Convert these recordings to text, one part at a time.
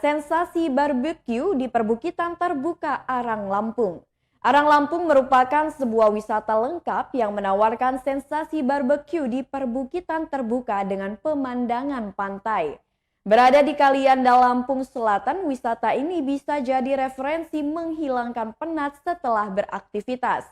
Sensasi barbeque di perbukitan terbuka Arang Lampung. Arang Lampung merupakan sebuah wisata lengkap yang menawarkan sensasi barbeque di perbukitan terbuka dengan pemandangan pantai. Berada di Kalianda, Lampung Selatan, wisata ini bisa jadi referensi menghilangkan penat setelah beraktivitas.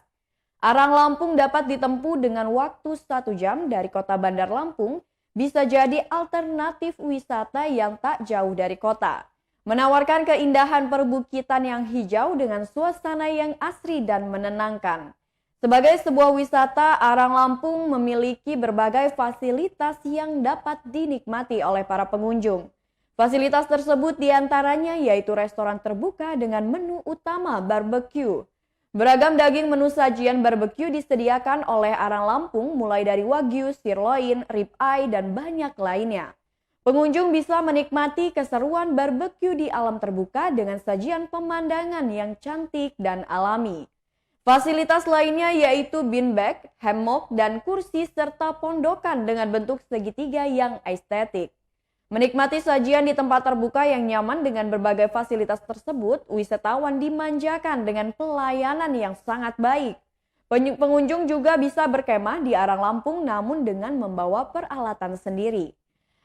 Arang Lampung dapat ditempuh dengan waktu 1 jam dari kota Bandar Lampung, bisa jadi alternatif wisata yang tak jauh dari kota. Menawarkan keindahan perbukitan yang hijau dengan suasana yang asri dan menenangkan. Sebagai sebuah wisata, Arang Lampung memiliki berbagai fasilitas yang dapat dinikmati oleh para pengunjung. Fasilitas tersebut diantaranya yaitu restoran terbuka dengan menu utama barbeque. Beragam daging menu sajian barbeque disediakan oleh Arang Lampung mulai dari wagyu, sirloin, rib eye, dan banyak lainnya. Pengunjung bisa menikmati keseruan barbeque di alam terbuka dengan sajian pemandangan yang cantik dan alami. Fasilitas lainnya yaitu beanbag, hammock, dan kursi serta pondokan dengan bentuk segitiga yang estetik. Menikmati sajian di tempat terbuka yang nyaman dengan berbagai fasilitas tersebut, wisatawan dimanjakan dengan pelayanan yang sangat baik. Pengunjung juga bisa berkemah di Arang Lampung namun dengan membawa peralatan sendiri.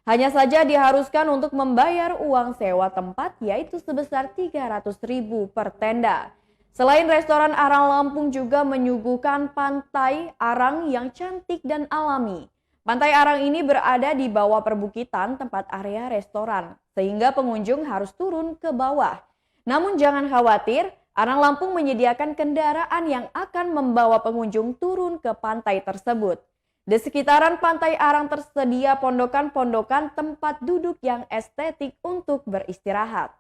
Hanya saja diharuskan untuk membayar uang sewa tempat yaitu sebesar Rp300.000 per tenda. Selain restoran, Arang Lampung juga menyuguhkan pantai Arang yang cantik dan alami. Pantai Arang ini berada di bawah perbukitan tempat area restoran, sehingga pengunjung harus turun ke bawah. Namun jangan khawatir, Arang Lampung menyediakan kendaraan yang akan membawa pengunjung turun ke pantai tersebut. Di sekitaran pantai Arang tersedia pondokan-pondokan tempat duduk yang estetik untuk beristirahat.